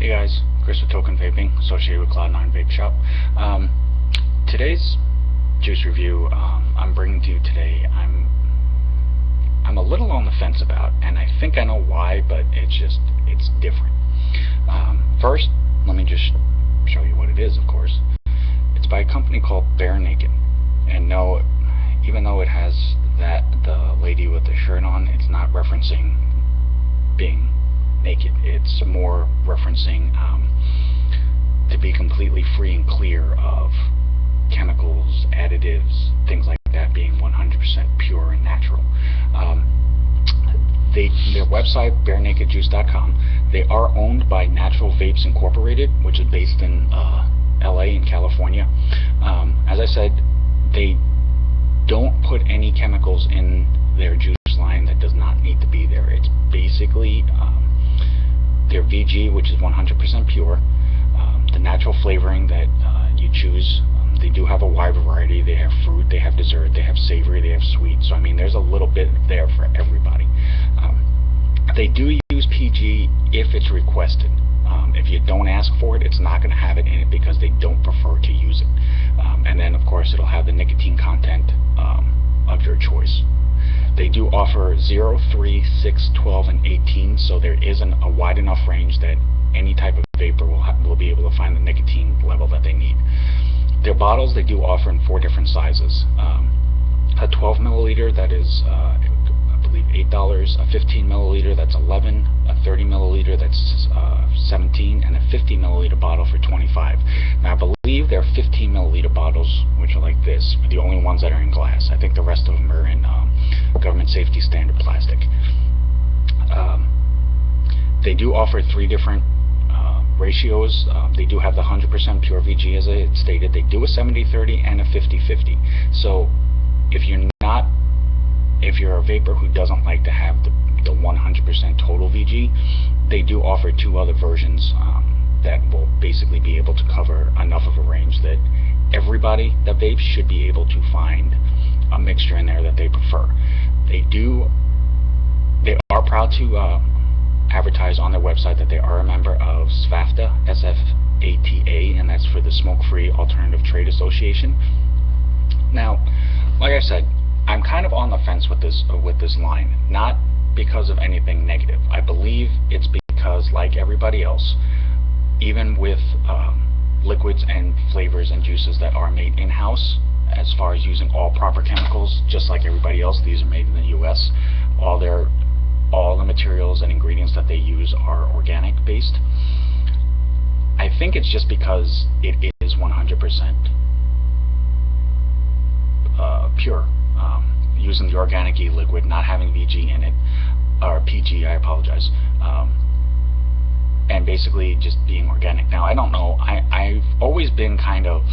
Hey guys, Chris with Token Vaping, associated with Cloud9 Vape Shop. Today's juice review I'm bringing to you today, I'm a little on the fence about, and I think I know why, but it's different. First, let me just show you what it is, of course. It's by a company called Bare Naked, and no, even though it has the lady with the shirt on, it's not referencing being naked. It's more referencing to be completely free and clear of chemicals, additives, things like that, being 100% pure and natural. Their website, barenakedjuice.com, they are owned by Natural Vapes Incorporated, which is based in LA in California. As I said, they don't put any chemicals in their juice line that does not need to be there. It's basically their VG, which is 100% pure, the natural flavoring that you choose. They do have a wide variety. They have fruit, they have dessert, they have savory, they have sweet. So I mean, there's a little bit there for everybody. They do use PG if it's requested. If you don't ask for it, it's not going to have it in it because they don't prefer to use it. And then, of course, it'll have the nicotine content of your choice. They do offer 0, 3, 6, 12, and 18, so there isn't a wide enough range that any type of vapor will be able to find the nicotine level that they need. Their bottles, they do offer in 4 different sizes. A 12 milliliter, that is, I believe, $8. A 15 milliliter, that's $11. A 30 milliliter, that's $17, and a 50 milliliter bottle for $25. Now, I believe their 15 milliliter bottles, which are like this, are the only ones that are in glass. I think the rest of them are in government safety standard plastic. They do offer 3 different ratios. They do have the 100% pure VG, as I stated. They do a 70-30 and a 50-50. So if you're a vapor who doesn't like to have the 100% total VG, they do offer 2 other versions that will basically be able to cover enough of a range that everybody that vapes should be able to find a mixture in there that they prefer. They are proud to advertise on their website that they are a member of SFATA, S-F-A-T-A, and that's for the Smoke-Free Alternative Trade Association. Now, like I said, I'm kind of on the fence with this line, not because of anything negative. I believe it's because, like everybody else, even with liquids and flavors and juices that are made in-house, as far as using all proper chemicals, just like everybody else, these are made in the U.S. All the materials and ingredients that they use are organic based. I think it's just because it is 100% pure. Using the organic e-liquid, not having VG in it, or PG, I apologize, and basically just being organic. Now, I don't know, I've always been kind of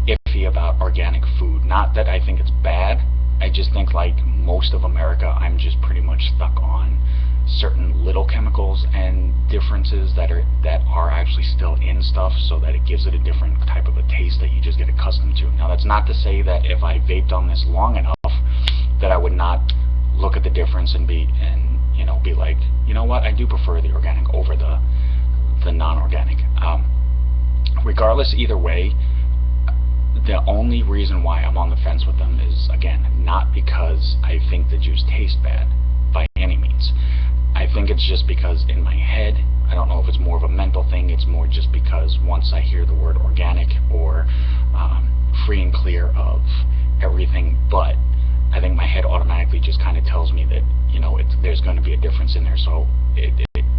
iffy about organic food. Not that I think it's bad, I just think, like most of America, I'm just pretty much stuck on certain little chemicals and differences that are actually still in stuff, so that it gives it a different type of a taste that you just get accustomed to. Now, that's not to say that if I vaped on this long enough that I would not look at the difference and be like, you know what, I do prefer the organic over the non-organic. Regardless, either way, the only reason why I'm on the fence with them is, again, not because I think the juice tastes bad by any means. I think it's just because in my head, I don't know if it's more of a mental thing, it's more just because once I hear the word organic or free and clear of everything, but I think my head automatically just kind of tells me that, there's going to be a difference in there. So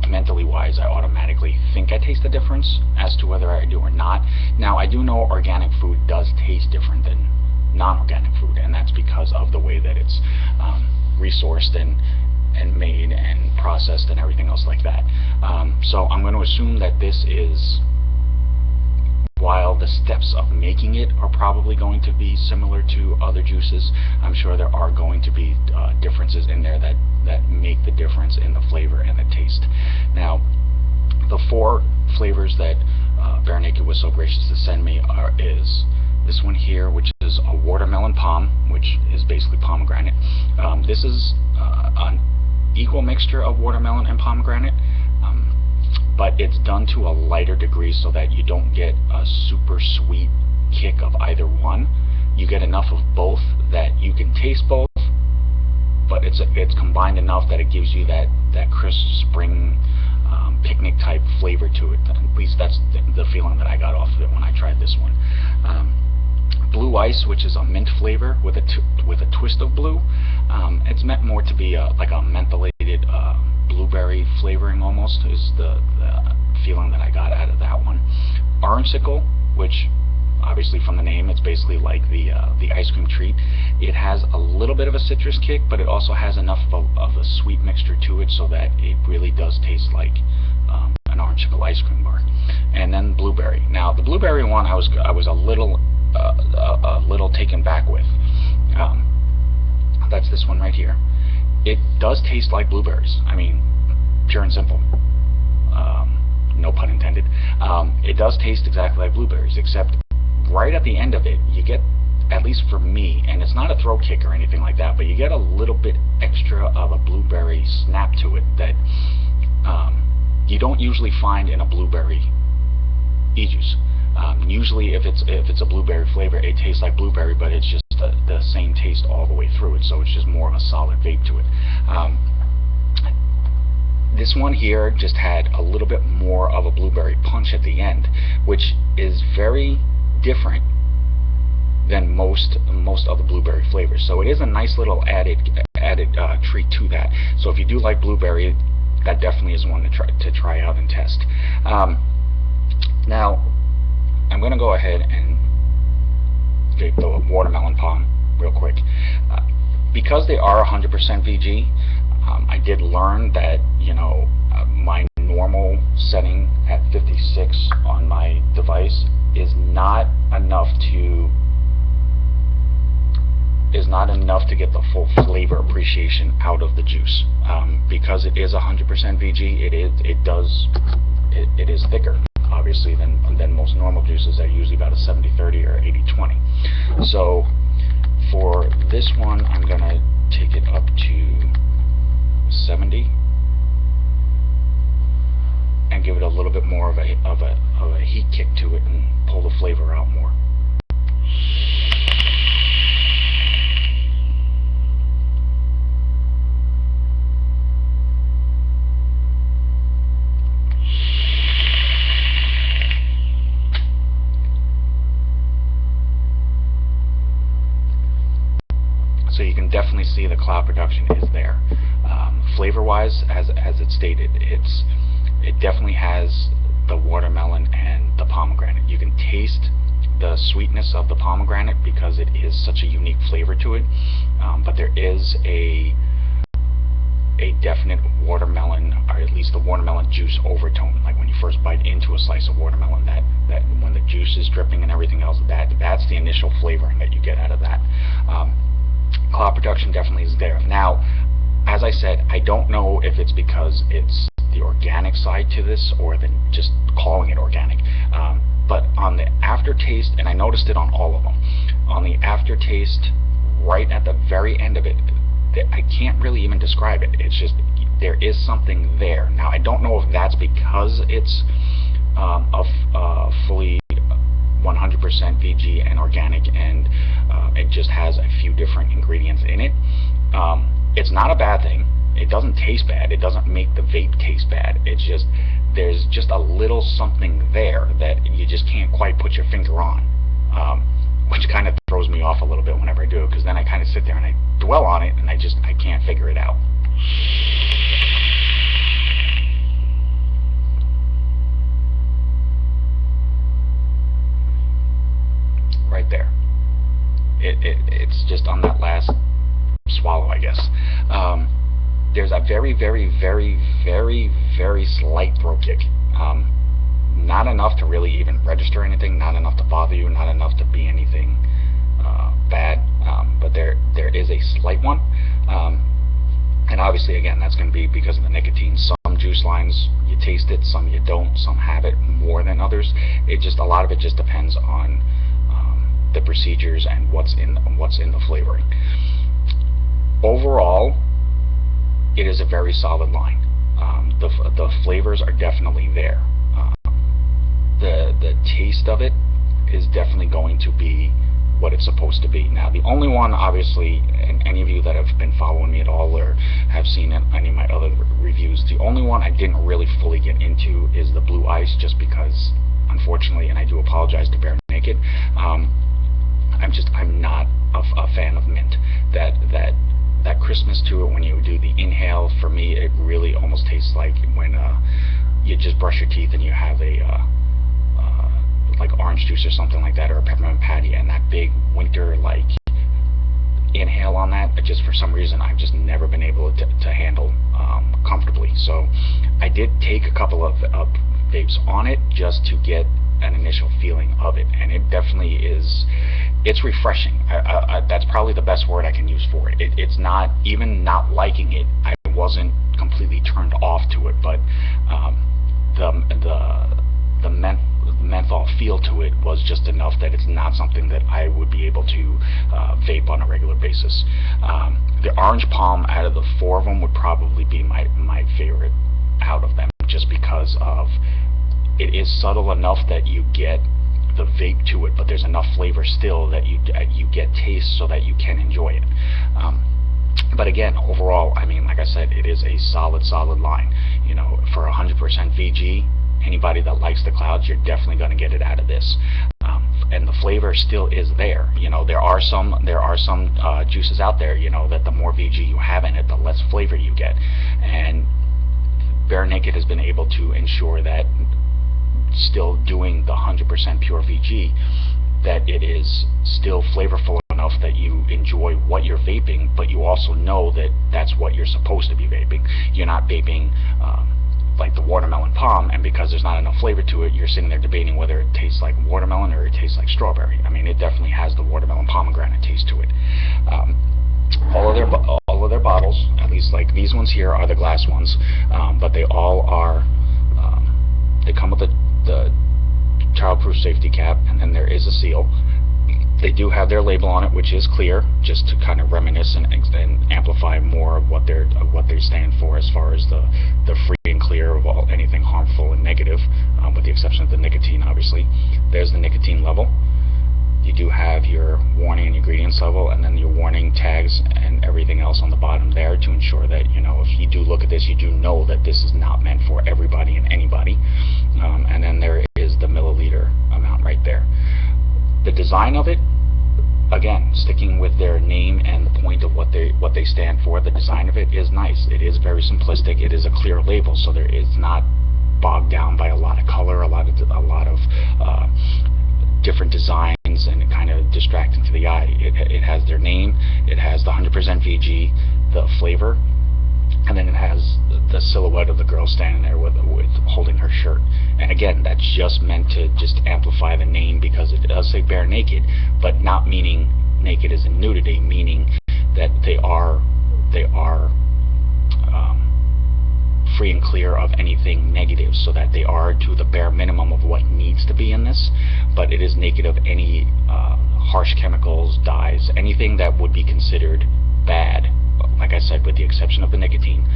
mentally wise, I automatically think I taste the difference as to whether I do or not. Now, I do know organic food does taste different than non-organic food, and that's because of the way that it's resourced and made and processed and everything else like that. So I'm going to assume that this is, while the steps of making it are probably going to be similar to other juices, I'm sure there are going to be differences in there that make the difference in the flavor and the taste. Now, the 4 flavors that Bare Naked was so gracious to send me is this one here, which is a watermelon pom, which is basically pomegranate. This is an equal mixture of watermelon and pomegranate. but it's done to a lighter degree so that you don't get a super sweet kick of either one. You get enough of both that you can taste both, but it's combined enough that it gives you that crisp spring picnic type flavor to it. At least that's the feeling that I got off of it when I tried this one. Blue Ice, which is a mint flavor with a twist of blue. It's meant more to be like a mentholated blueberry flavoring almost, is the feeling that I got out of that one. Orangesicle, which obviously from the name, it's basically like the ice cream treat. It has a little bit of a citrus kick, but it also has enough of a sweet mixture to it so that it really does taste like an Orangesicle ice cream bar. And then blueberry. Now the blueberry one, I was a little taken back with. That's this one right here. It does taste like blueberries. I mean, pure and simple. No pun intended. It does taste exactly like blueberries, except right at the end of it, you get, at least for me, and it's not a throat kick or anything like that, but you get a little bit extra of a blueberry snap to it that you don't usually find in a blueberry e-juice. Usually if it's a blueberry flavor, it tastes like blueberry, but it's just the same taste all the way through it, so it's just more of a solid vape to it. This one here just had a little bit more of a blueberry punch at the end, which is very different than most of the blueberry flavors. So it is a nice little added treat to that. So if you do like blueberry, that definitely is one to try out and test. Now I'm going to go ahead and vape the Watermelon Pom real quick. Because they are 100% VG, I did learn that, you know, my normal setting at 56 on my device is not enough to get the full flavor appreciation out of the juice. Because it is 100% VG, it is thicker, obviously, than most normal juices that are usually about a 70-30 or 80-20. So for this one, I'm gonna take it up to 70 and give it a little bit more of a heat kick to it and pull the flavor out more. So you can definitely see the cloud production is there. Flavor-wise, as it stated, it definitely has the watermelon and the pomegranate. You can taste the sweetness of the pomegranate because it is such a unique flavor to it. But there is a definite watermelon, or at least the watermelon juice overtone. Like when you first bite into a slice of watermelon, that when the juice is dripping and everything else, that's the initial flavoring that you get out of that. Cloud production definitely is there. Now, as I said, I don't know if it's because it's the organic side to this or then just calling it organic. But on the aftertaste, and I noticed it on all of them, on the aftertaste, right at the very end of it, I can't really even describe it. It's just, there is something there. Now, I don't know if that's because it's fully 100% VG and organic, and it just has a few different ingredients in it. It's not a bad thing. It doesn't taste bad. It doesn't make the vape taste bad. It's just, there's just a little something there that you just can't quite put your finger on, which kind of throws me off a little bit whenever I do it, because then I kind of sit there and I dwell on it and I can't figure it out. Right there. It's just on that last swallow, I guess. There's a very, very, very, very, very slight throat kick. Not enough to really even register anything, not enough to bother you, not enough to be anything bad, but there is a slight one. And obviously, again, that's going to be because of the nicotine. Some juice lines, you taste it, some you don't, some have it more than others. A lot of it just depends on the procedures and what's in the flavoring. Overall, it is a very solid line. The flavors are definitely there. The taste of it is definitely going to be what it's supposed to be. Now, the only one, obviously, and any of you that have been following me at all or have seen any of my other reviews, the only one I didn't really fully get into is the blue ice, just because, unfortunately, and I do apologize to Bare Naked, I'm not a fan of mint. That crispness to it when you do the inhale, for me, it really almost tastes like when you just brush your teeth and you have a like orange juice or something like that, or a peppermint patty, and that big winter like inhale on that, just for some reason I've just never been able to handle comfortably. So I did take a couple of vapes on it just to get an initial feeling of it, and it definitely is, it's refreshing. That's probably the best word I can use for it. It's not, even not liking it, I wasn't completely turned off to it, but the menthol feel to it was just enough that it's not something that I would be able to vape on a regular basis. The orange palm, out of the four of them, would probably be my favorite out of them, just because of it is subtle enough that you get the vape to it, but there's enough flavor still that you get taste so that you can enjoy it. But again, overall, I mean, like I said, it is a solid line. You know, for 100% VG, anybody that likes the clouds, you're definitely going to get it out of this. And the flavor still is there. You know, there are some juices out there, you know, that the more VG you have in it, the less flavor you get. And Bare Naked has been able to ensure that, still doing the 100% pure VG, that it is still flavorful enough that you enjoy what you're vaping, but you also know that that's what you're supposed to be vaping. You're not vaping like the Watermelon Pom, and because there's not enough flavor to it, you're sitting there debating whether it tastes like watermelon or it tastes like strawberry. I mean, it definitely has the Watermelon Pomegranate taste to it. All of their bottles, at least like these ones here, are the glass ones, but they all are. They come with the childproof safety cap, and then there is a seal. They do have their label on it, which is clear, just to kind of reminisce and amplify more of what they stand for, as far as the free and clear of anything harmful and negative, with the exception of the nicotine, obviously. There's the nicotine level. You do have your warning and ingredients level, and then your warning tags and everything else on the bottom there, to ensure that, you know, if you do look at this, you do know that this is not meant for everybody and anybody. And then there is the milliliter amount right there. The design of it, again, sticking with their name and the point of what they stand for, the design of it is nice. It is very simplistic. It is a clear label, so there is not bogged down by a lot of color, a lot of different designs, and it kind of distracting to the eye. It has their name, it has the 100% VG, the flavor, and then it has the silhouette of the girl standing there with holding her shirt. And again, that's just meant to just amplify the name, because it does say Bare Naked, but not meaning naked as in nudity, meaning that they are free and clear of anything negative, so that they are to the bare minimum of what needs to be in this, but it is naked of any harsh chemicals, dyes, anything that would be considered bad, like I said, with the exception of the nicotine.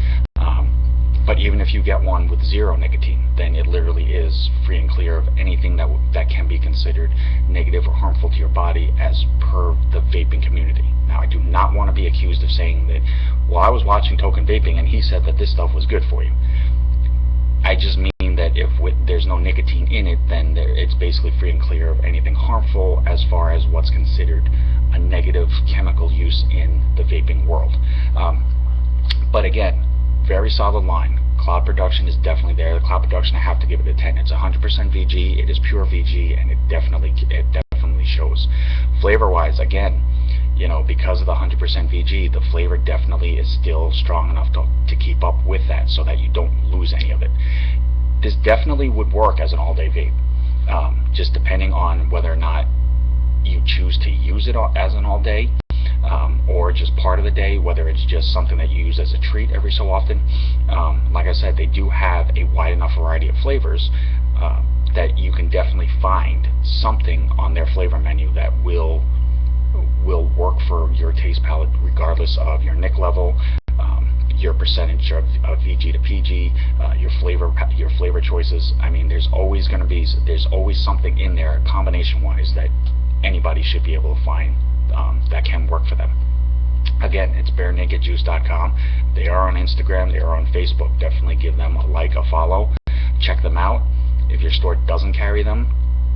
But even if you get one with zero nicotine, then it literally is free and clear of anything that can be considered negative or harmful to your body, as per the vaping community. Now, I do not want to be accused of saying that, well, I was watching Token Vaping and he said that this stuff was good for you. I just mean that if there's no nicotine in it, then it's basically free and clear of anything harmful, as far as what's considered a negative chemical use in the vaping world. But again, very solid line. Cloud production is definitely there. The cloud production, I have to give it a 10. It's 100% VG. It is pure VG, and it definitely shows. Flavor-wise, again, you know, because of the 100% VG, the flavor definitely is still strong enough to keep up with that, so that you don't lose any of it. This definitely would work as an all-day vape, just depending on whether or not you choose to use it as an all-day, or just part of the day, whether it's just something that you use as a treat every so often. Like I said, they do have a wide enough variety of flavors that you can definitely find something on their flavor menu that will work for your taste palette, regardless of your nic level, your percentage of VG to PG, your flavor choices. I mean, there's always something in there combination-wise that anybody should be able to find that can work for them. Again, it's barenakedjuice.com. They are on Instagram, they are on Facebook. Definitely give them a like, a follow. Check them out. If your store doesn't carry them,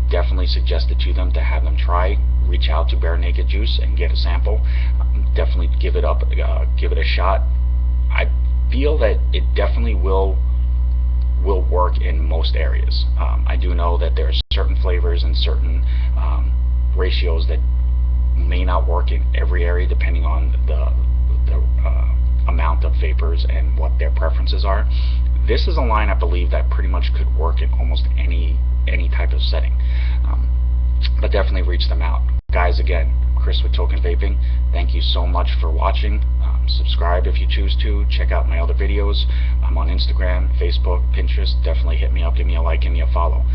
definitely suggest it to them to have them try. Reach out to Bare Naked Juice and get a sample. Definitely give it a shot. I feel that it definitely will work in most areas. I do know that there are certain flavors and certain ratios that may not work in every area depending on the amount of vapors and what their preferences are. This is a line I believe that pretty much could work in almost any type of setting. But definitely reach them out. Guys, again, Chris with Token Vaping, thank you so much for watching. Subscribe if you choose to. Check out my other videos. I'm on Instagram, Facebook, Pinterest. Definitely hit me up, give me a like, give me a follow.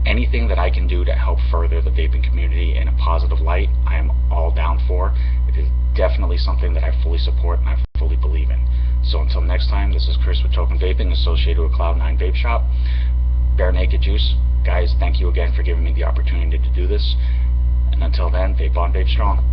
Anything that I can do to help further the vaping community in a positive light, I am all down for. It is definitely something that I fully support and I fully believe in. So until next time, this is Chris with Token Vaping, associated with Cloud9 Vape Shop. Bare Naked Juice. Guys, thank you again for giving me the opportunity to do this. And until then, vape on, vape strong.